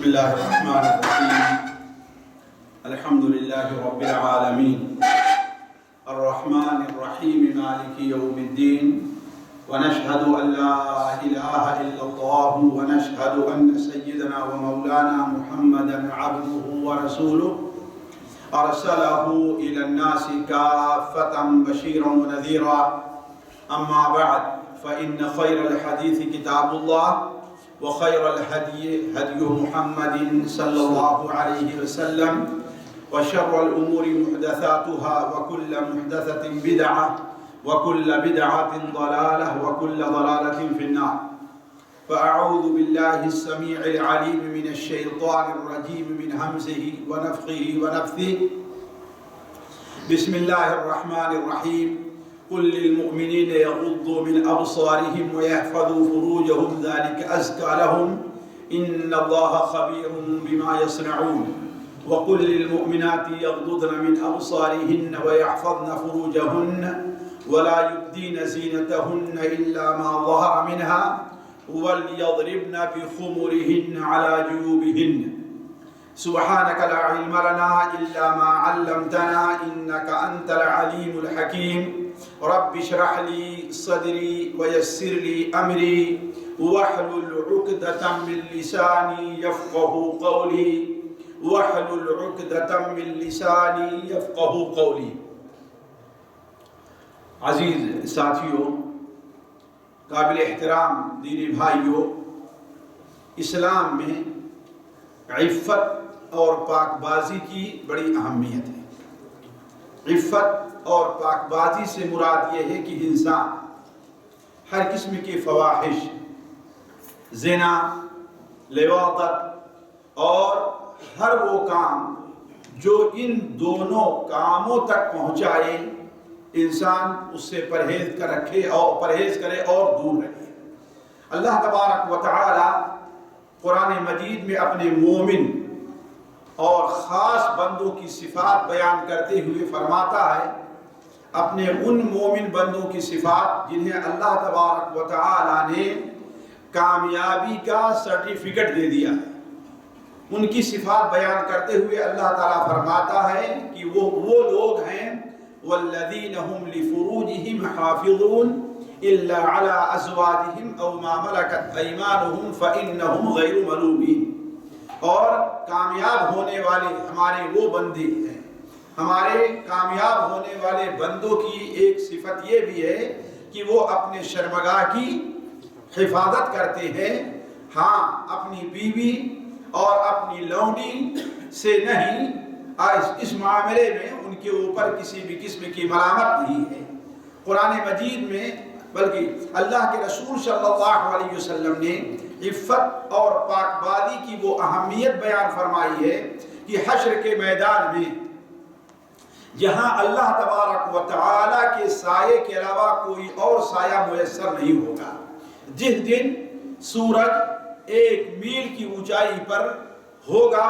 بسم الله الرحمن الرحيم. الحمد لله رب العالمين الرحمن الرحيم مالك يوم الدين، ونشهد أن لا إله إلا الله، ونشهد أن سيدنا ومولانا محمدا عبده ورسوله أرسله إلى الناس كافة بشيرا ونذيرا. أما بعد، فإن خير الحديث كتاب الله، وخير الهدي هدي محمد صلى الله عليه وسلم، وشر الأمور محدثاتها، وكل محدثة بدعة، وكل بدعة ضلالة، وكل ضلالة في النار. فأعوذ بالله السميع العليم من الشيطان الرجيم من همزه ونفخه ونفثه. بسم الله الرحمن الرحيم. قل للمؤمنين يغضوا من أبصارهم ويحفظوا فروجهم ذلك أزكى لهم إن الله خبير بما يصنعون. وقل للمؤمنات يغضضن من أبصارهن ويحفظن فروجهن ولا يبدين زينتهن إلا ما ظهر منها وليضربن بخمرهن على جيوبهن. سبحانك لا علم لنا إلا ما علمتنا إنك أنت العليم الحكيم. رب اشرح لي صدري ويسر لي أمري واحلل عقدة من لساني يفقه قولي واحلل عقدة من لساني يفقه قولي. عزیز ساتھیوں، قابل احترام دینی بھائیوں، اسلام میں عفت اور پاک بازی کی بڑی اہمیت ہے۔ عفت اور پاک بازی سے مراد یہ ہے کہ انسان ہر قسم کی فواحش، زنا، لواطت اور ہر وہ کام جو ان دونوں کاموں تک پہنچائے، انسان اس سے پرہیز کرے اور دور رہے۔ اللہ تبارک و تعالی قرآن مجید میں اپنے مومن اور خاص بندوں کی صفات بیان کرتے ہوئے فرماتا ہے، اپنے ان مومن بندوں کی صفات جنہیں اللہ تبارک و تعالی نے کامیابی کا سرٹیفکیٹ دے دیا ہے، ان کی صفات بیان کرتے ہوئے اللہ تعالیٰ فرماتا ہے کہ وہ لوگ ہیں والذین هم لفروجهم حافظون الا على ازواجهم او ما ملكت ايمانهم فانهم غير ملومين۔ اور کامیاب ہونے والے ہمارے وہ بندے ہیں، ہمارے کامیاب ہونے والے بندوں کی ایک صفت یہ بھی ہے کہ وہ اپنے شرمگاہ کی حفاظت کرتے ہیں، ہاں اپنی بیوی اور اپنی لونڈی سے نہیں، اس معاملے میں ان کے اوپر کسی بھی قسم کی ملامت نہیں ہے۔ قرآن مجید میں بلکہ اللہ کے رسول صلی اللہ علیہ وسلم نے عفت اور پاک بازی کی وہ اہمیت بیان فرمائی ہے کہ حشر کے میدان میں جہاں اللہ تبارک و تعالی کے سائے کے علاوہ کوئی اور سایہ میسر نہیں ہوگا، جس دن سورج 1 میل کی اونچائی پر ہوگا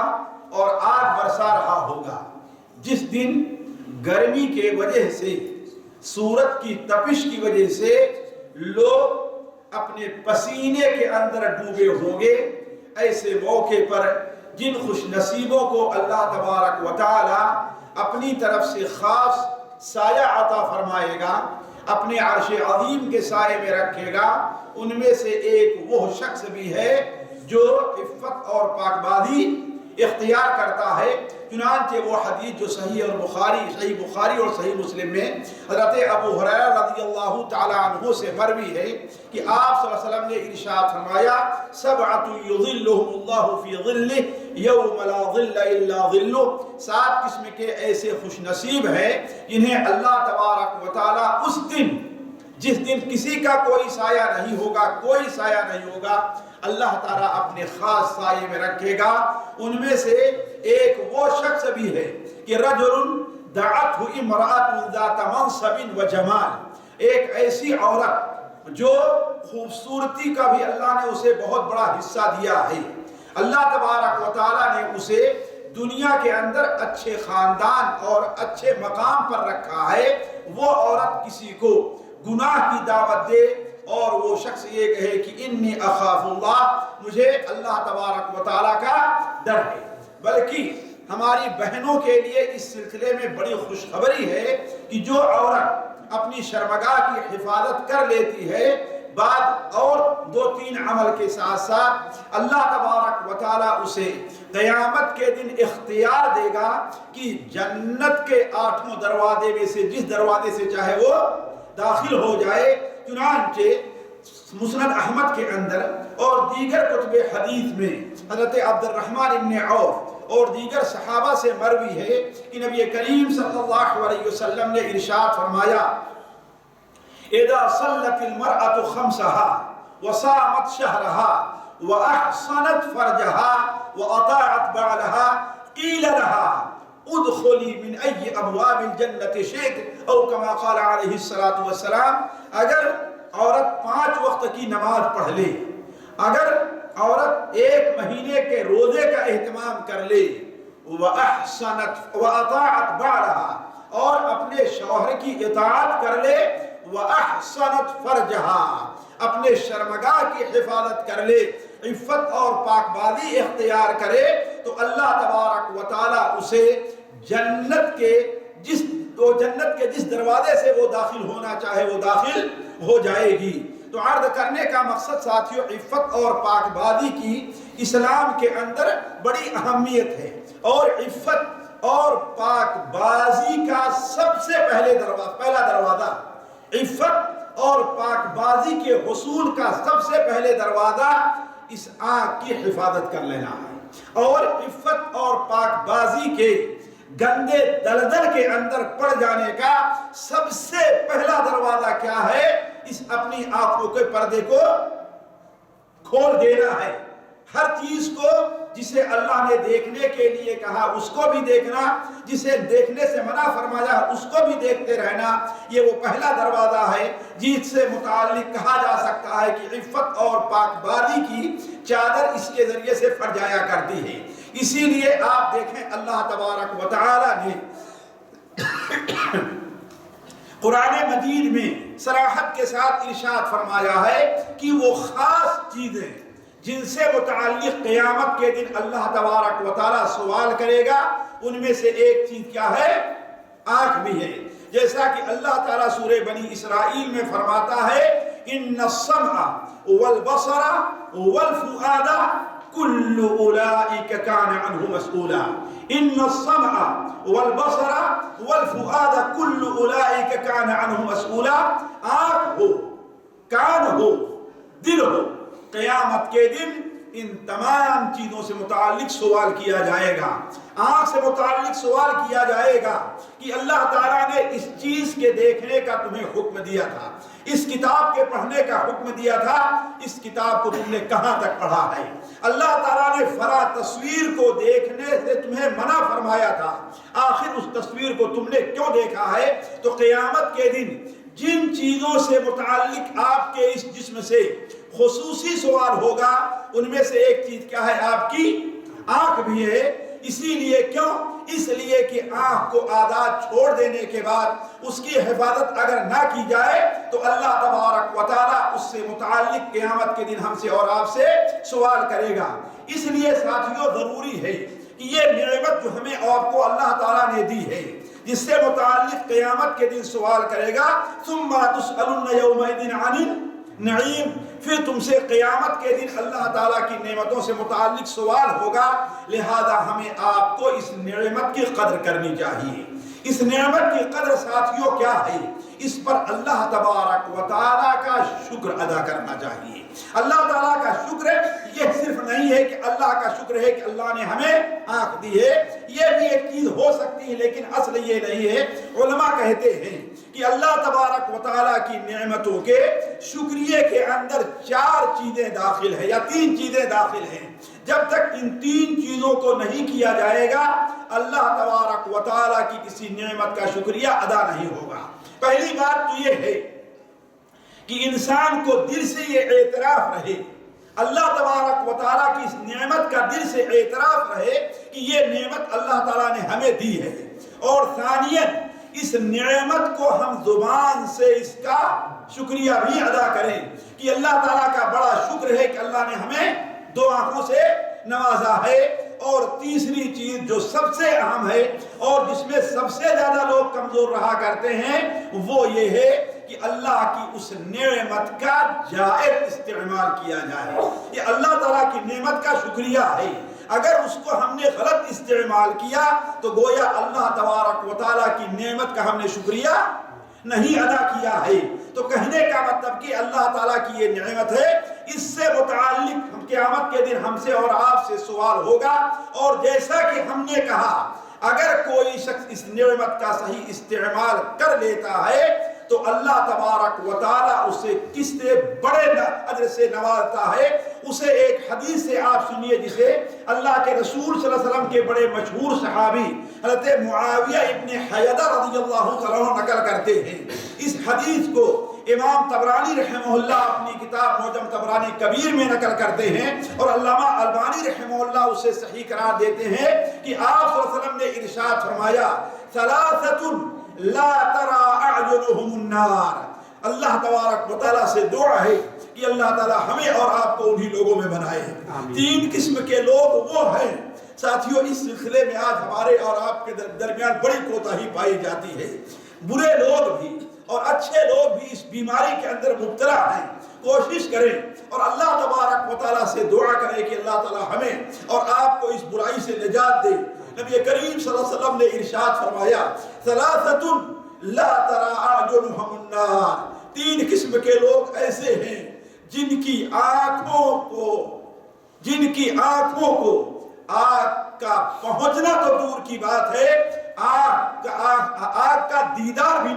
اور آگ برسا رہا ہوگا، جس دن گرمی کے وجہ سے، سورج کی تپش کی وجہ سے لوگ اپنے پسینے کے اندر ڈوبے ہوں گے، ایسے موقع پر جن خوش نصیبوں کو اللہ تبارک و تعالی اپنی طرف سے خاص سایہ عطا فرمائے گا، اپنے عرش عظیم کے سائے میں رکھے گا، ان میں سے ایک وہ شخص بھی ہے جو عفت اور پاک بازی اختیار کرتا ہے۔ چنانچہ وہ حدیث جو صحیح بخاری اور صحیح مسلم میں حضرت ابو ہریرہ رضی اللہ تعالی عنہ سے مروی ہے کہ آپ صلی اللہ علیہ وسلم نے ارشاد فرمایا، سبعۃ یظلھم اللہ فی ظلہ یوم لا ظل الا ظلہ۔ 7 قسم کے ایسے خوش نصیب ہیں جنہیں اللہ تبارک و تعالی اس دن، جس دن کسی کا کوئی سایہ نہیں ہوگا، کوئی سایہ نہیں ہوگا، اللہ تعالیٰ اپنے خاص سائے میں رکھے گا۔ ان میں سے ایک وہ شخص بھی ہے کہ رجل دعته امرأة ذات منصب و جمال، ایک ایسی عورت جو خوبصورتی کا بھی اللہ نے اسے بہت بڑا حصہ دیا ہے، اللہ تبارک و تعالیٰ نے اسے دنیا کے اندر اچھے خاندان اور اچھے مقام پر رکھا ہے۔ وہ عورت کسی کو گناہ کی دعوت دے اور وہ شخص یہ کہے کہ انی اخاف اللہ، مجھے اللہ تبارک و تعالیٰ کا ڈر ہے۔ بلکہ ہماری بہنوں کے لیے اس سلسلے میں بڑی خوشخبری ہے کہ جو عورت اپنی شرمگاہ کی حفاظت کر لیتی ہے، بعد اور 2-3 عمل کے ساتھ ساتھ اللہ تبارک و تعالیٰ اسے قیامت کے دن اختیار دے گا کہ جنت کے 8 دروازے میں سے جس دروازے سے چاہے وہ داخل ہو جائے۔ چنانچہ مسند احمد کے اندر اور دیگر کتب حدیث میں حضرت عبد الرحمن ابن عوف اور دیگر صحابہ سے مروی ہے کہ نبی کریم صلی اللہ علیہ وسلم نے ارشاد فرمایا، اذا صلت المرأة خمسها وصامت شهرها واحصنت فرجها واطاعت بعلها قيل لها ادخلی من ای ابواب الجنت شئت او کما قال علیہ الصلاۃ والسلام۔ اگر عورت 5 وقت کی نماز پڑھ لے، اگر عورت 1 مہینے کے روزے کا اہتمام کر لے، وَأَحْسَنَتْ وَأَطَاعَتْ بَعْلَهَا، اور اپنے شوہر کی اطاعت کر لے، وَأَحْسَنَتْ فَرْجَهَا، اپنے شرمگاہ کی حفاظت کر لے، عفت اور پاکبازی اختیار کرے، تو اللہ تبارک و تعالیٰ اسے جنت کے جس دروازے سے وہ داخل ہونا چاہے وہ داخل ہو جائے گی۔ تو عرض کرنے کا مقصد ساتھیوں، عفت اور پاکبازی کی اسلام کے اندر بڑی اہمیت ہے، اور عفت اور پاکبازی کا سب سے پہلا دروازہ، عفت اور پاکبازی کے حصول کا سب سے پہلے دروازہ اس آنکھ کی حفاظت کر لینا ہے، اور عفت اور پاکبازی کے گندے دلدل کے اندر پڑ جانے کا سب سے پہلا دروازہ کیا ہے؟ اس اپنی آنکھوں کے پردے کو کھول دینا ہے۔ ہر چیز کو جسے اللہ نے دیکھنے کے لیے کہا اس کو بھی دیکھنا، جسے دیکھنے سے منع فرمایا اس کو بھی دیکھتے رہنا، یہ وہ پہلا دروازہ ہے جس سے متعلق کہا جا سکتا ہے کہ عفت اور پاکبازی کی چادر اس کے ذریعے سے پھٹ جایا کرتی ہے۔ اسی لیے آپ دیکھیں اللہ تبارک و تعالیٰ نے قرآن مجید میں صراحت کے ساتھ ارشاد فرمایا ہے کہ وہ خاص چیزیں جن سے متعلق قیامت کے دن اللہ تبارک و تعالیٰ سوال کرے گا، ان میں سے ایک چیز کیا ہے؟ آنکھ بھی ہے۔ جیسا کہ اللہ تعالیٰ سورہ بنی اسرائیل میں فرماتا ہے، ان السمع والبصر والفؤاد کل اولئک کان عنہ مسئولا۔ ان السمع والبصر والفؤاد کل اولئک کان عنہ مسئولا۔ آنکھ ہو، کان ہو، دل ہو، قیامت کے دن ان تمام چیزوں سے متعلق سوال کیا جائے گا۔ آنکھ سے متعلق سوال کیا جائے گا کہ اللہ تعالیٰ نے اس چیز کے دیکھنے کا تمہیں حکم دیا تھا، اس کتاب کے پڑھنے کا حکم دیا تھا، اس کتاب کو تم نے کہاں تک پڑھا ہے؟ اللہ تعالیٰ نے فلاں تصویر کو دیکھنے سے تمہیں منع فرمایا تھا، آخر اس تصویر کو تم نے کیوں دیکھا ہے؟ تو قیامت کے دن جن چیزوں سے متعلق آپ کے اس جسم سے خصوصی سوال ہوگا، ان میں سے ایک چیز کیا ہے؟ آپ کی آنکھ بھی ہے۔ اسی لیے کیوں؟ اس لیے کہ آنکھ کو آزاد چھوڑ دینے کے بعد اس کی حفاظت اگر نہ کی جائے تو اللہ تبارک و تعالیٰ اس سے متعلق قیامت کے دن ہم سے اور آپ سے سوال کرے گا۔ اس لیے ساتھیوں ضروری ہے کہ یہ نعمت جو ہمیں آپ کو اللہ تعالیٰ نے دی ہے، جس سے متعلق قیامت کے دن سوال کرے گا، ثم لتسألن یومئذ عن النعیم، پھر تم سے قیامت کے دن اللہ تعالیٰ کی نعمتوں سے متعلق سوال ہوگا، لہذا ہمیں آپ کو اس نعمت کی قدر کرنی چاہیے۔ اس نعمت کی قدر ساتھیوں کیا ہے؟ اس پر اللہ تبارک و تعالیٰ کا شکر ادا کرنا چاہیے۔ اللہ تعالیٰ کا شکر یہ صرف نہیں ہے کہ اللہ کا شکر ہے کہ اللہ نے ہمیں آنکھ دی ہے، یہ بھی ایک چیز ہو سکتی ہے، لیکن اصل یہ نہیں ہے۔ علماء کہتے ہیں کہ اللہ تبارک و تعالیٰ کی نعمتوں کے شکریہ کے اندر 4 چیزیں داخل ہیں یا 3 چیزیں داخل ہیں۔ جب تک ان 3 چیزوں کو نہیں کیا جائے گا، اللہ تبارک و تعالیٰ کی کسی نعمت کا شکریہ ادا نہیں ہوگا۔ پہلی بات تو یہ ہے کہ انسان کو دل سے یہ اعتراف رہے، اللہ تبارک و تعالیٰ کی اس نعمت کا دل سے اعتراف رہے کہ یہ نعمت اللہ تعالیٰ نے ہمیں دی ہے، اور ثانیاً اس نعمت کو ہم زبان سے اس کا شکریہ بھی ادا کریں کہ اللہ تعالیٰ کا بڑا شکر ہے کہ اللہ نے ہمیں 2 آنکھوں سے نوازا ہے۔ اور تیسری چیز جو سب سے اہم ہے اور جس میں سب سے زیادہ لوگ کمزور رہا کرتے ہیں وہ یہ ہے کہ اللہ کی اس نعمت کا جائز استعمال کیا جائے۔ یہ اللہ تعالیٰ کی نعمت کا شکریہ ہے، اگر اس کو ہم نے غلط استعمال کیا تو گویا اللہ تبارک و تعالیٰ کی نعمت کا ہم نے شکریہ نہیں ادا کیا ہے۔ تو کہنے کا مطلب کہ اللہ تعالیٰ کی یہ نعمت ہے، اس سے متعلق قیامت کے دن ہم سے اور آپ سے سوال ہوگا۔ اور جیسا کہ ہم نے کہا اگر کوئی شخص اس نعمت کا صحیح استعمال کر لیتا ہے تو اللہ تبارک و تعالیٰ اسے کس سے بڑے اجر سے نوازتا ہے۔ اسے ایک حدیث سے آپ سنیے جسے اللہ کے رسول صلی اللہ علیہ وسلم کے بڑے مشہور صحابی حضرت معاویہ ابن حیدہ رضی اللہ عنہ نقل کرتے ہیں۔ اس حدیث کو امام طبرانی رحمہ اللہ اپنی کتاب معجم طبرانی کبیر میں نقل کرتے ہیں اور علامہ البانی رحمہ اللہ اسے صحیح قرار دیتے ہیں کہ آپ صلی اللہ علیہ وسلم نے ارشاد فرمایا ثلاثۃ لا ترى اعینهم النار۔ اللہ تبارک و تعالیٰ سے دعا ہے کہ اللہ تعالیٰ ہمیں اور آپ کو انہی لوگوں میں بنائے۔ 3 قسم کے لوگ وہ ہیں ساتھیوں، اس سلسلے میں آج ہمارے اور آپ کے درمیان بڑی کوتاہی پائی جاتی ہے۔ برے لوگ بھی اور اچھے لوگ بھی اس بیماری کے اندر مبتلا ہیں۔ کوشش کریں اور اللہ تبارک و تعالیٰ سے دعا کریں کہ اللہ تعالیٰ ہمیں اور آپ کو اس برائی سے نجات دے۔ نبی کریم صلی اللہ علیہ وسلم نے ارشاد فرمایا ثلاثۃ لا ترى اعینهم النار۔ 3 قسم کے لوگ ایسے ہیں جن کی آنکھوں کو آگ کا پہنچنا تو دور کی بات ہے، آگ کا دیدار بھی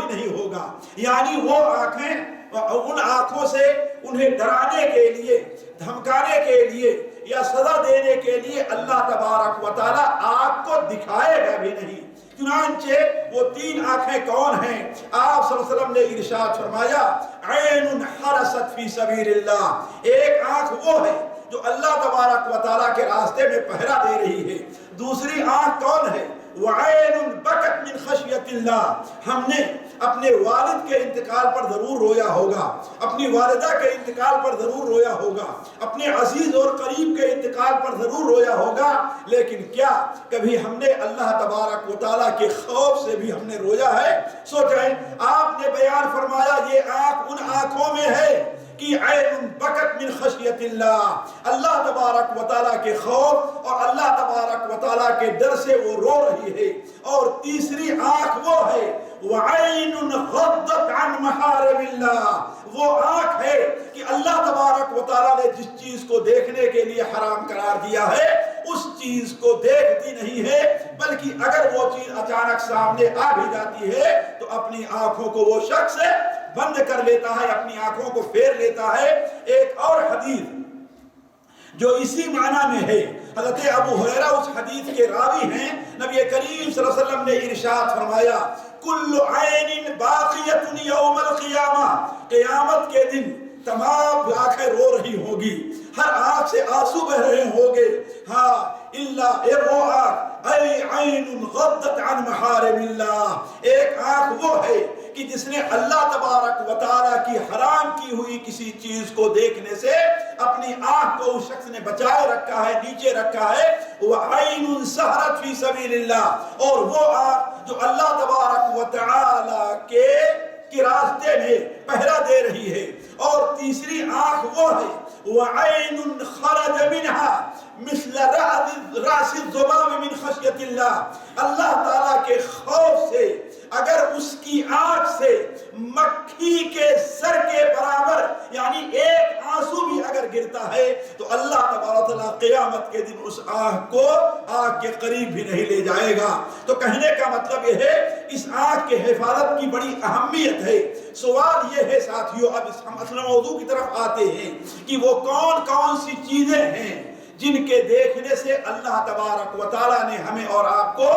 نہیں ہوگا۔ یعنی وہ آنکھیں، ان آنکھوں سے انہیں ڈرانے کے لیے، دھمکانے کے لیے یا سزا دینے کے لیے اللہ تبارک و تعالیٰ آگ کو دکھائے گا بھی نہیں۔ چنانچہ وہ 3 آنکھیں کون ہیں؟ آپ صلی اللہ علیہ وسلم نے ارشاد فرمایا عین حرست فی سبیل اللہ۔ ایک آنکھ وہ ہے جو اللہ تبارک و تعالیٰ کے راستے میں پہرا دے رہی ہے۔ دوسری آنکھ کون ہے؟ وعین بکت من خشیت اللہ۔ ہم نے اپنے والد کے انتقال پر ضرور رویا ہوگا، اپنی والدہ کے انتقال پر ضرور رویا ہوگا، اپنے عزیز اور قریب کے انتقال پر ضرور رویا ہوگا، لیکن کیا کبھی ہم نے اللہ تبارک و تعالیٰ کے خوف سے بھی ہم نے رویا ہے؟ سوچیں، آپ نے بیان فرمایا یہ آنکھ ان آنکھوں میں ہے کہ عین بکت من خشیت اللہ، اللہ تبارک و تعالیٰ کے خوف اور اللہ تبارک و تعالیٰ کے ڈر سے وہ رو رہی ہے۔ اور تیسری آنکھ وہ ہے وعین غضت عن محارم اللہ، وہ آنکھ ہے کہ اللہ تبارک و تعالیٰ نے جس چیز کو دیکھنے کے لیے حرام قرار دیا ہے اس چیز کو دیکھتی نہیں ہے، بلکہ اگر وہ چیز اچانک سامنے آ بھی جاتی ہے تو اپنی آنکھوں کو وہ شخص بند کر لیتا ہے، اپنی آنکھوں کو پھیر لیتا ہے۔ ایک اور حدیث جو اسی معنی میں ہے، حضرت ابو ہریرہ اس حدیث کے راوی ہیں، نبی کریم صلی اللہ علیہ وسلم نے ارشاد فرمایا کل عین باقیۃ یوم القیامہ، قیامت کے دن تمام آنکھیں رو رہی ہوگی، ہر آنکھ سے آنسو بہ رہے ہوں گے، ہاں الا وہ آنکھ اے عین غضت عن محارم اللہ، ایک آنکھ وہ ہے کہ جس نے اللہ تبارک و تعالیٰ کی حرام کی ہوئی کسی چیز کو دیکھنے سے اپنی آنکھ کو اس شخص نے بچائے رکھا ہے، نیچے رکھا ہے۔ وعین سہرت فی سبیل اللہ، اور وہ آنکھ جو اللہ تبارک و تعالیٰ کے راستے میں پہرا دے رہی ہے۔ اور تیسری آنکھ وہ ہے وعین خرج منها مثل راس الذباب من خشیت اللہ، اللہ تعالیٰ کے خوف سے اگر اس کی آنکھ سے مکھی کے سر کے برابر یعنی ایک آنسو بھی اگر گرتا ہے تو اللہ تبارک و تعالیٰ قیامت کے دن اس آنکھ کو آنکھ کے قریب بھی نہیں لے جائے گا۔ تو کہنے کا مطلب یہ ہے اس آنکھ کے حفاظت کی بڑی اہمیت ہے۔ سوال یہ ہے ساتھیوں، اب ہم اصل موضوع کی طرف آتے ہیں کہ وہ کون کون سی چیزیں ہیں جن کے دیکھنے سے اللہ تبارک و تعالیٰ نے ہمیں اور آپ کو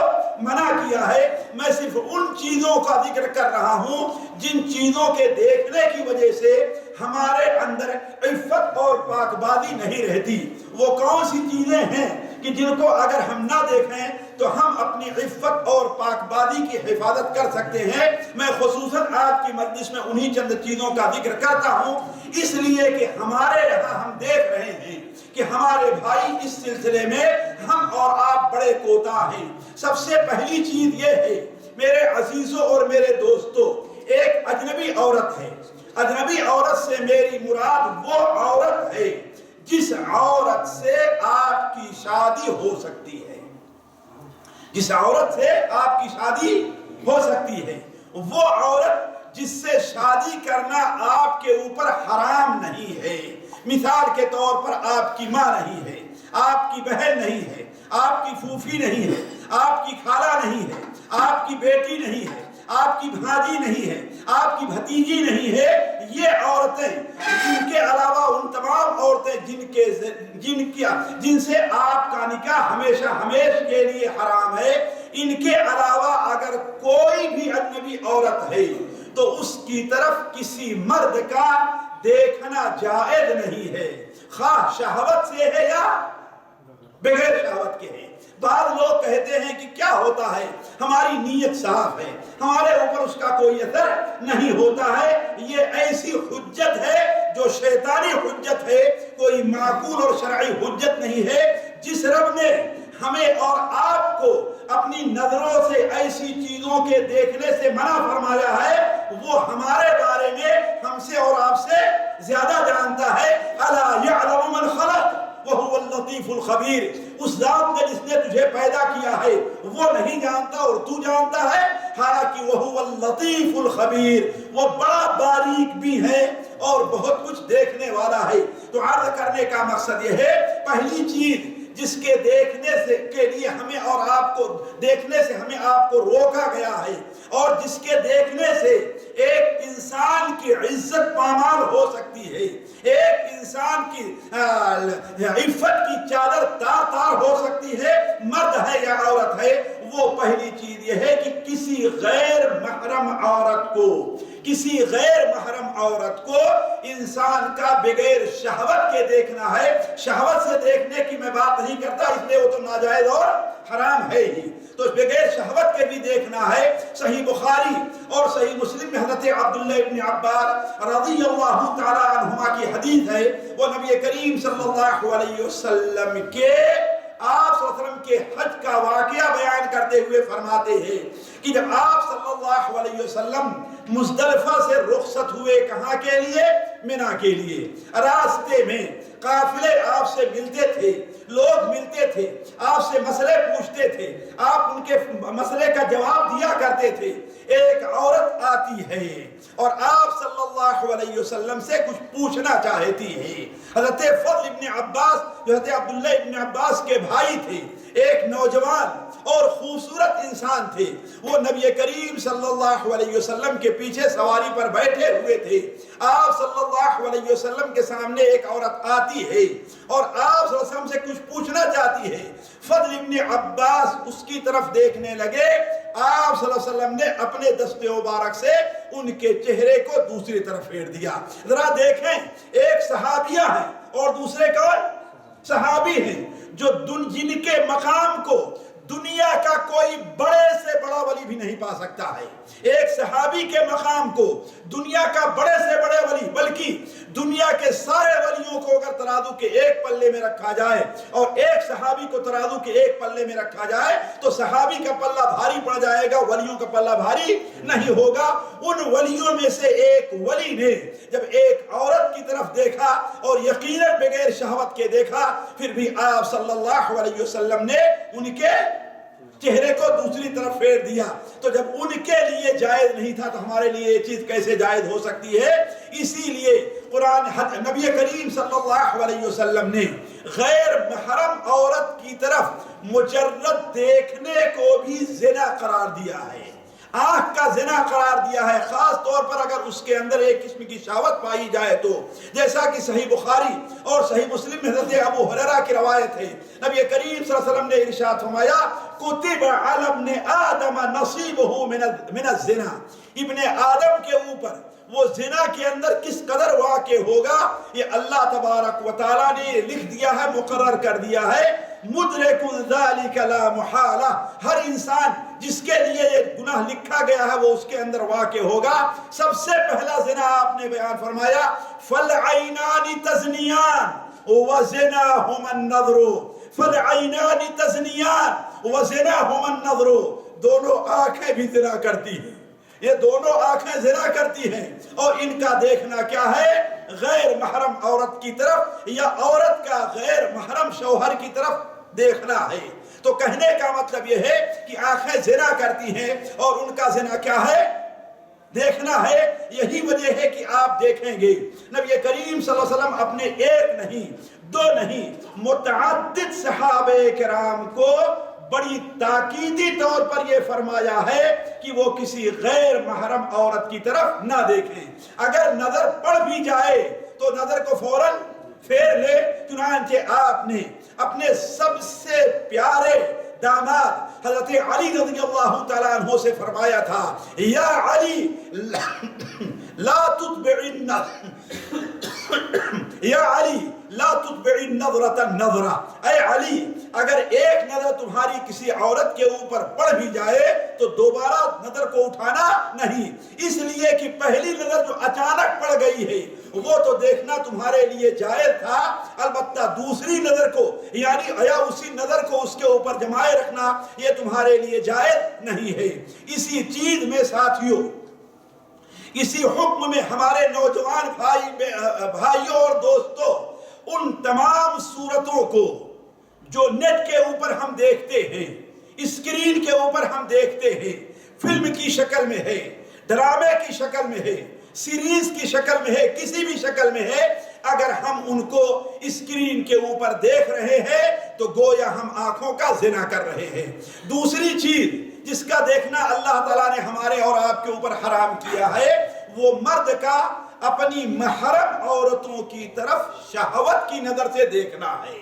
منع کیا ہے۔ میں صرف ان چیزوں کا ذکر کر رہا ہوں جن چیزوں کے دیکھنے کی وجہ سے ہمارے اندر عفت اور پاک بازی نہیں رہتی۔ وہ کون سی چیزیں ہیں کہ جن کو اگر ہم نہ دیکھیں تو ہم اپنی عفت اور پاکبازی کی حفاظت کر سکتے ہیں۔ میں خصوصاً آج کی مجلس میں انہی چند چیزوں کا ذکر کرتا ہوں، اس لیے کہ ہمارے یہاں ہم دیکھ رہے ہیں کہ ہمارے بھائی اس سلسلے میں ہم اور آپ بڑے کوتاہ ہیں۔ سب سے پہلی چیز یہ ہے میرے عزیزوں اور میرے دوستوں، ایک اجنبی عورت ہے۔ اجنبی عورت سے میری مراد وہ عورت ہے جس عورت سے آپ کی شادی ہو سکتی ہے، جس عورت سے آپ کی شادی ہو سکتی ہے، وہ عورت جس سے شادی کرنا آپ کے اوپر حرام نہیں ہے۔ مثال کے طور پر آپ کی ماں نہیں ہے، آپ کی بہن نہیں ہے، آپ کی پھوپھی نہیں ہے، آپ کی خالہ نہیں ہے، آپ کی بیٹی نہیں ہے، آپ کی بھانجی نہیں ہے، آپ کی بھتیجی نہیں ہے۔ یہ عورتیں، ان کے علاوہ ان تمام عورتیں جن سے آپ کا نکاح ہمیشہ ہمیشہ کے لیے حرام ہے، ان کے علاوہ اگر کوئی بھی اجنبی عورت ہے تو اس کی طرف کسی مرد کا دیکھنا جائز نہیں ہے، خواہ شہوت سے ہے یا بغیر شہوت کے ہے۔ بعض لوگ کہتے ہیں کہ کیا ہوتا ہے، ہماری نیت صاف ہے، ہمارے اوپر اس کا کوئی اثر نہیں ہوتا ہے۔ یہ ایسی حجت ہے جو شیطانی حجت ہے، کوئی معقول اور شرعی حجت نہیں ہے۔ جس رب نے ہمیں اور آپ کو اپنی نظروں سے ایسی چیزوں کے دیکھنے سے منع فرمایا ہے، وہ ہمارے بارے میں ہم سے اور آپ سے زیادہ جانتا ہے۔ الا یعلم من خلق وهو اللطیف الخبیر۔ اس ذات نے جس نے تجھے پیدا کیا ہے وہ نہیں جانتا اور تو جانتا ہے، حالانکہ وهو اللطیف الخبیر، وہ بڑا باریک بھی ہے اور بہت کچھ دیکھنے والا ہے۔ تو عرض کرنے کا مقصد یہ ہے، پہلی چیز جس کے دیکھنے سے کے لیے ہمیں اور آپ کو دیکھنے سے ہمیں آپ کو روکا گیا ہے، اور جس کے دیکھنے سے ایک انسان کی عزت پامال ہو سکتی ہے، ایک انسان کی عفت کی چادر تار تار ہو سکتی ہے، مرد ہے یا عورت ہے، وہ پہلی چیز یہ ہے کہ کسی غیر محرم عورت کو، کسی غیر محرم عورت کو انسان کا بغیر شہوت کے دیکھنا ہے۔ شہوت سے دیکھنے کی میں بات نہیں کرتا، اس لیے وہ تو ناجائز اور حرام ہے ہی، تو بغیر شہوت کے بھی دیکھنا ہے۔ صحیح بخاری اور صحیح مسلم میں حضرت عبداللہ ابن عباس رضی اللہ تعالی عنہما کی حدیث ہے، وہ نبی کریم صلی اللہ علیہ وسلم کے آپ صلی اللہ علیہ وسلم کے حج کا واقعہ بیان کرتے ہوئے فرماتے ہیں کہ جب آپ صلی اللہ علیہ وسلم مزدلفہ سے رخصت ہوئے کہاں کے لیے؟ منی کے لیے، راستے میں قافلے آپ سے ملتے تھے، لوگ ملتے تھے، آپ سے مسئلے پوچھتے تھے، آپ ان کے مسئلے کا جواب دیا کرتے تھے۔ ایک عورت آتی ہے اور آپ صلی اللہ علیہ وسلم سے کچھ پوچھنا چاہتی ہے۔ حضرت فضل ابن عباس جو حضرت عبداللہ ابن عباس کے بھائی تھے، ایک نوجوان اور خوبصورت انسان تھے، وہ نبی کریم صلی اللہ علیہ وسلم کے پیچھے سواری پر بیٹھے ہوئے تھے۔ آپ صلی اللہ علیہ وسلم کے سامنے ایک عورت آتی ہے اور آپ صلی اللہ علیہ وسلم سے کچھ پوچھنا چاہتی ہے۔ فضل ابن عباس اس کی طرف دیکھنے لگے، آپ صلی اللہ علیہ وسلم نے اپنے دست مبارک سے ان کے چہرے کو دوسری طرف پھیر دیا۔ ذرا دیکھیں، ایک صحابیہ ہیں اور دوسرے کون؟ صحابی ہیں، جو جن کے مقام کو دنیا کا کوئی بڑے سے بڑا ولی بھی نہیں پا سکتا ہے۔ ایک صحابی کے مقام کو دنیا کا بڑے سے بڑے ولی، بلکہ دنیا کے سارے ولیوں کو اگر ترازو کے ایک پلے میں رکھا جائے اور ایک صحابی کو ترازو کے ایک پلے میں رکھا جائے تو صحابی کا پلہ بھاری پڑ جائے گا، ولیوں کا پلہ بھاری نہیں ہوگا۔ ان ولیوں میں سے ایک ولی نے جب ایک عورت کی طرف دیکھا اور یقیناً بغیر شہوت کے دیکھا، پھر بھی آپ صلی اللہ علیہ وسلم نے ان کے چہرے کو دوسری طرف پھیر دیا۔ تو جب ان کے لیے جائز نہیں تھا تو ہمارے لیے یہ چیز کیسے جائز ہو سکتی ہے؟ اسی لیے قرآن نبی کریم صلی اللہ علیہ وسلم نے غیر محرم عورت کی طرف مجرد دیکھنے کو بھی زنا قرار دیا ہے، آنکھ کا زنا قرار دیا ہے، خاص طور پر اگر اس کے اندر ایک قسم کی شہوت پائی جائے تو، جیسا کہ صحیح بخاری اور صحیح مسلم میں حضرت ابو ہریرہ کی روایت ہے، نبی کریم صلی اللہ علیہ وسلم نے ارشاد فرمایا کتب علی ابن آدم نصیبہ من الزنا، ابن آدم کے اوپر وہ زنا کے اندر کس قدر واقع ہوگا یہ اللہ تبارک و تعالیٰ نے لکھ دیا ہے، مقرر کر دیا ہے۔ مدرک ذالک لا محالہ، ہر انسان جس کے لیے یہ گناہ لکھا گیا ہے وہ اس کے اندر واقع ہوگا۔ سب سے پہلا زنا آپ نے بیان فرمایا فالعینان تزنیان وزناہما النظر، فالعینان تزنیان وزناہما النظر، دونوں آنکھیں بھی زنا کرتی ہیں، یہ دونوں آنکھیں زنا کرتی ہیں، اور ان کا دیکھنا کیا ہے؟ غیر محرم عورت کی طرف یا عورت کا غیر محرم شوہر کی طرف دیکھنا ہے۔ تو کہنے کا مطلب یہ ہے کہ آنکھیں زنا کرتی ہیں اور ان کا زنا کیا ہے؟ دیکھنا ہے۔ یہی وجہ ہے کہ آپ دیکھیں گے نبی کریم صلی اللہ علیہ وسلم اپنے ایک نہیں دو نہیں متعدد صحابہ کرام کو بڑی تاکیدی طور پر یہ فرمایا ہے کہ وہ کسی غیر محرم عورت کی طرف نہ دیکھیں۔ اگر نظر پڑ بھی جائے تو نظر کو فوراً پھیر لے۔ چنانچہ آپ نے اپنے سب سے پیارے داماد حضرت علی رضی اللہ تعالیٰ عنہ سے فرمایا تھا، یا علی لا تتبعن یا علی لا تتبعن نظرة النظرہ، اے علی اگر ایک نظر تمہاری کسی عورت کے اوپر پڑ بھی جائے تو دوبارہ نظر کو اٹھانا نہیں، اس لیے کہ پہلی نظر جو اچانک پڑ گئی ہے وہ تو دیکھنا تمہارے لیے جائز تھا، البتہ دوسری نظر کو یعنی یا اسی نظر کو اس کے اوپر جمائے رکھنا یہ تمہارے لیے جائز نہیں ہے۔ اسی چیز میں ساتھیوں، اسی حکم میں ہمارے نوجوان بھائیوں اور دوستوں، ان تمام صورتوں کو جو نیٹ کے اوپر ہم دیکھتے ہیں، اسکرین کے اوپر ہم دیکھتے ہیں، فلم کی شکل میں ہے، ڈرامے کی شکل میں ہے، سیریز کی شکل میں ہے، کسی بھی شکل میں ہے، اگر ہم ان کو اسکرین کے اوپر دیکھ رہے ہیں تو گویا ہم آنکھوں کا زنا کر رہے ہیں۔ دوسری چیز جس کا دیکھنا اللہ تعالیٰ نے ہمارے اور آپ کے اوپر حرام کیا ہے وہ مرد کا اپنی محرم عورتوں کی طرف شہوت کی نظر سے دیکھنا ہے،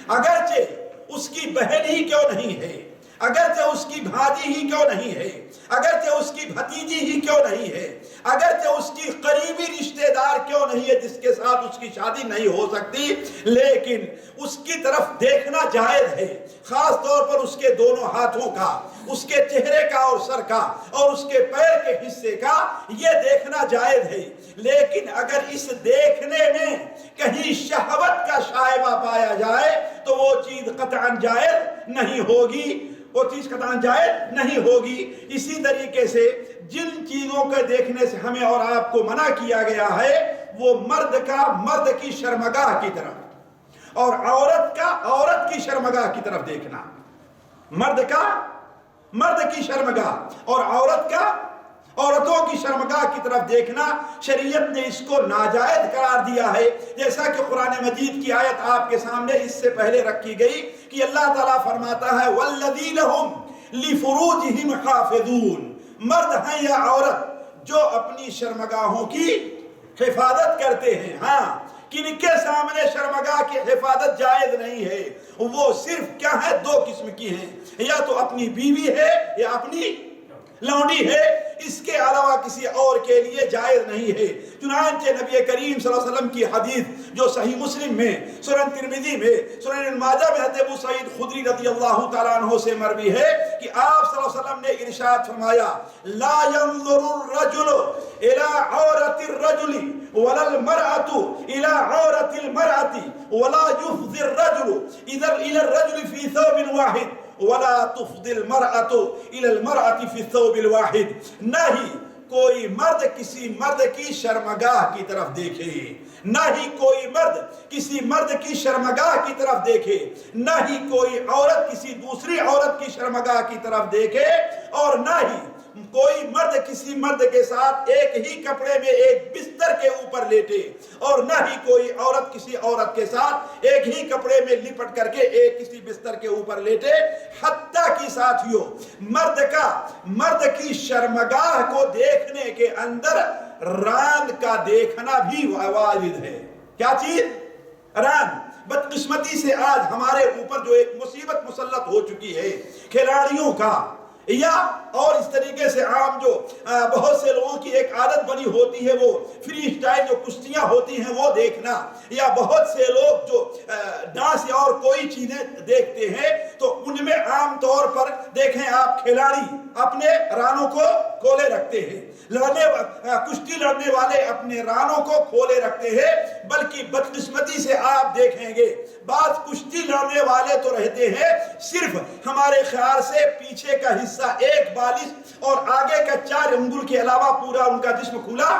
اگرچہ اس کی بہن ہی کیوں نہیں ہے، اگرچہ اس کی بھاجی ہی کیوں نہیں ہے، اگرچہ اس کی بھتیجی ہی کیوں نہیں ہے، اگرچہ اس کی قریبی رشتہ دار کیوں نہیں ہے جس کے ساتھ اس کی شادی نہیں ہو سکتی، لیکن اس کی طرف دیکھنا جائز ہے، خاص طور پر اس کے دونوں ہاتھوں کا، اس کے چہرے کا اور سر کا اور اس کے پیر کے حصے کا یہ دیکھنا جائز ہے۔ لیکن اگر اس دیکھنے میں کہیں شہوت کا شائبہ پایا جائے تو وہ چیز قطعاً جائز نہیں ہوگی، وہ چیز قطعاً جائز نہیں ہوگی۔ اسی طریقے سے جن چیزوں کے دیکھنے سے ہمیں اور آپ کو منع کیا گیا ہے وہ مرد کا مرد کی شرمگاہ کی طرف اور عورت کا عورت کی شرمگاہ کی طرف دیکھنا، مرد کا مرد کی شرمگاہ اور عورت کا عورتوں کی شرمگاہ کی طرف دیکھنا، شریعت نے اس کو ناجائز قرار دیا ہے، جیسا کہ قرآن مجید کی آیت آپ کے سامنے اس سے پہلے رکھی گئی کہ اللہ تعالیٰ فرماتا ہے وَالَّذِينَ هُمْ لِفُرُوجِهِمْ حَافِظُونَ، مرد ہیں یا عورت جو اپنی شرمگاہوں کی حفاظت کرتے ہیں۔ ہاں، کن کے سامنے شرمگاہ کی حفاظت جائز نہیں ہے، وہ صرف کیا ہے؟ دو قسم کی ہیں، یا تو اپنی بیوی ہے یا اپنی لونڈی ہے، اس کے علاوہ کسی اور کے لیے جائز نہیں ہے۔ چنانچہ نبی کریم صلی اللہ علیہ وسلم کی حدیث جو صحیح مسلم میں، سنن ترمذی میں، سنن ابن ماجہ میں حضرت ابو سعید خدری رضی اللہ تعالیٰ عنہ سے مروی ہے کہ آپ صلی اللہ علیہ وسلم نے ارشاد فرمایا لا ينظر الرجل الى عورة الرجل ولا المرأة الى عورة المرأة ولا يفضي الرجل الى الرجل في ثوب واحد ولا تفضي المرأة إلى المرأة في الثوب الواحد، نہ ہی کوئی مرد کسی مرد کی شرمگاہ کی طرف دیکھے، نہ ہی کوئی مرد کسی مرد کی شرمگاہ کی طرف دیکھے، نہ ہی کوئی عورت کسی دوسری عورت کی شرمگاہ کی طرف دیکھے، اور نہ ہی کوئی مرد کسی مرد کے ساتھ ایک ہی کپڑے میں ایک بستر کے اوپر لیٹے، اور نہ ہی کوئی عورت کسی عورت کے ساتھ ایک ہی کپڑے میں لپٹ کر کے ایک کسی بستر کے اوپر لیٹے، حتیٰ کہ ساتھیوں مرد کی شرمگاہ کو دیکھنے کے اندر ران کا دیکھنا بھی واجب ہے۔ کیا چیز؟ ران۔ بدقسمتی سے آج ہمارے اوپر جو ایک مصیبت مسلط ہو چکی ہے، کھلاڑیوں کا یا اور اس طریقے سے عام جو بہت سے لوگوں کی ایک عادت بنی ہوتی ہے وہ فری اسٹائل جو کشتیاں ہوتی ہیں وہ دیکھنا، یا بہت سے لوگ جو ڈانس یا اور کوئی چیزیں دیکھتے ہیں، تو ان میں عام طور پر دیکھیں آپ کھلاڑی اپنے رانوں کو کھولے رکھتے ہیں، کشتی لڑنے والے اپنے رانوں کو کھولے رکھتے ہیں، بلکہ بدقسمتی سے آپ دیکھیں گے بعض کشتی لڑنے والے تو رہتے ہیں صرف ہمارے خیال سے پیچھے کا حصہ ایک بالش اور آگے کا 4 انگل کے علاوہ پورا ان کا جسم کھلا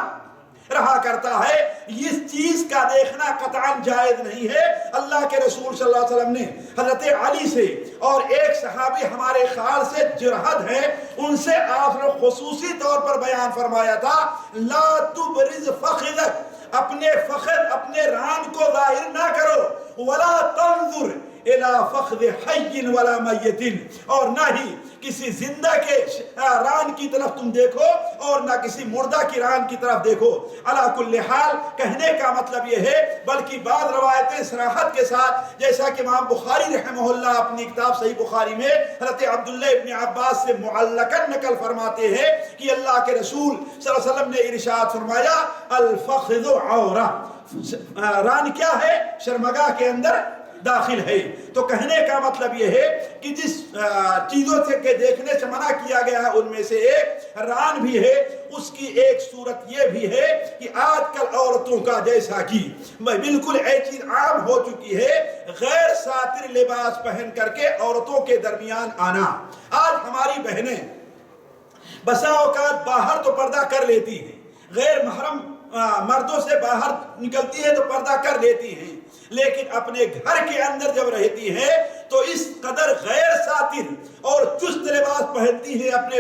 رہا کرتا ہے۔ اس چیز کا دیکھنا قطعاً جائز نہیں ہے۔ اللہ کے رسول صلی اللہ علیہ وسلم نے حضرت علی سے اور ایک صحابی ہمارے خیال سے جرحد ہے، ان سے آپ نے خصوصی طور پر بیان فرمایا تھا، لا تبرز فخذک، اپنے فخذ اپنے ران کو ظاہر نہ کرو، ولا تنظر الی فخذ حی ولا میت، اور نہ ہی کسی زندہ کے ران کی طرف تم دیکھو اور نہ کسی مردہ کی ران کی طرف دیکھو۔ علی کل حال کہنے کا مطلب یہ ہے، بلکہ بعض روایتیں صراحت کے ساتھ، جیسا کہ امام بخاری رحمہ اللہ اپنی کتاب صحیح بخاری میں حضرت عبداللہ ابن عباس سے معلقاً نقل فرماتے ہیں کہ اللہ کے رسول صلی اللہ علیہ وسلم نے ارشاد فرمایا، الفخذ عورہ، ران کیا ہے؟ شرمگاہ کے اندر داخل ہے۔ تو کہنے کا مطلب یہ ہے کہ جس چیزوں سے کے دیکھنے سے منع کیا گیا ہے ان میں سے ایک ران بھی ہے۔ اس کی ایک صورت یہ بھی ہے کہ آج کل عورتوں کا، جیسا کہ بالکل ایک چیز عام ہو چکی ہے، غیر ساتر لباس پہن کر کے عورتوں کے درمیان آنا۔ آج ہماری بہنیں بسا اوقات باہر تو پردہ کر لیتی ہیں، غیر محرم مردوں سے باہر نکلتی ہے تو پردہ کر لیتی ہیں، لیکن اپنے گھر کے اندر جب رہتی ہے تو اس قدر غیر ساتر اور چست لباس پہنتی ہے اپنے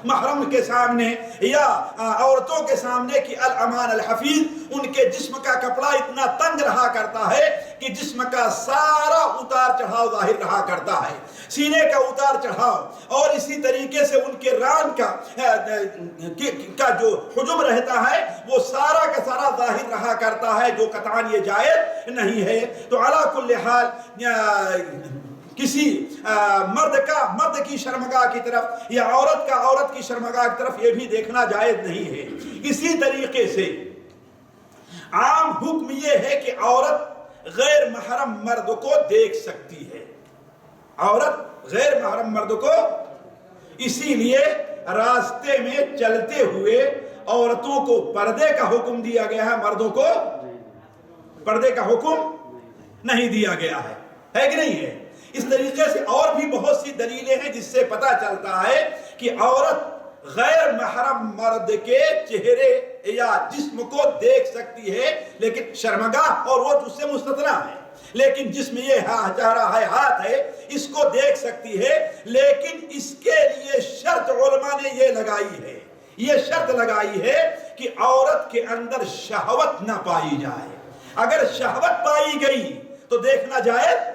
محرم کے سامنے یا عورتوں کے سامنے کہ الامان الحفیظ، ان کے جسم کا کپڑا اتنا تنگ رہا کرتا ہے کہ جسم کا سارا اتار چڑھاؤ ظاہر رہا کرتا ہے، سینے کا اتار چڑھاؤ، اور اسی طریقے سے ان کے ران کا جو حجم رہتا ہے وہ سارا کا سارا ظاہر رہا کرتا ہے، جو قطعاً یہ جائز نہیں ہے۔ تو علی کل حال کسی مرد کی شرمگاہ کی طرف یا عورت کا عورت کی شرمگاہ کی طرف یہ بھی دیکھنا جائز نہیں ہے۔ اسی طریقے سے عام حکم یہ ہے کہ عورت غیر محرم مرد کو دیکھ سکتی ہے، عورت غیر محرم مرد کو، اسی لیے راستے میں چلتے ہوئے عورتوں کو پردے کا حکم دیا گیا ہے، مردوں کو پردے کا حکم نہیں دیا گیا ہے کہ نہیں ہے؟ اس طریقے سے اور بھی بہت سی دلیلیں ہیں جس سے پتہ چلتا ہے کہ عورت غیر محرم مرد کے چہرے یا جسم کو دیکھ سکتی ہے، لیکن شرمگاہ اور وہ اس سے مستثنیٰ ہے، لیکن جس میں یہ چہرہ ہے، ہاتھ ہے، اس کو دیکھ سکتی ہے، لیکن اس کے لیے شرط علماء نے یہ لگائی ہے، یہ شرط لگائی ہے کہ عورت کے اندر شہوت نہ پائی جائے۔ اگر شہوت پائی گئی تو دیکھنا جائز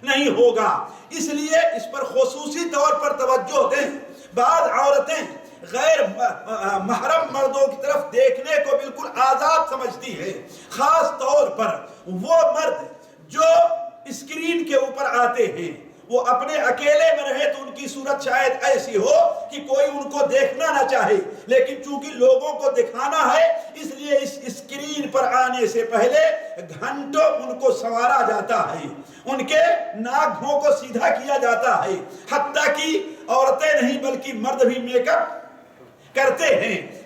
نہیں ہوگا، اس لیے اس پر خصوصی طور پر توجہ دیں۔ بعض عورتیں غیر محرم مردوں کی طرف دیکھنے کو بالکل آزاد سمجھتی ہے، خاص طور پر وہ مرد جو اسکرین کے اوپر آتے ہیں، وہ اپنے اکیلے میں رہے تو ان کی صورت شاید ایسی ہو کہ کوئی ان کو دیکھنا نہ چاہے، لیکن چونکہ لوگوں کو دکھانا ہے اس لیے اس اسکرین پر آنے سے پہلے گھنٹوں ان کو سنوارا جاتا ہے، ان کے ناک بھوں کو سیدھا کیا جاتا ہے، حتیٰ کہ عورتیں نہیں بلکہ مرد بھی میک اپ کرتے ہیں۔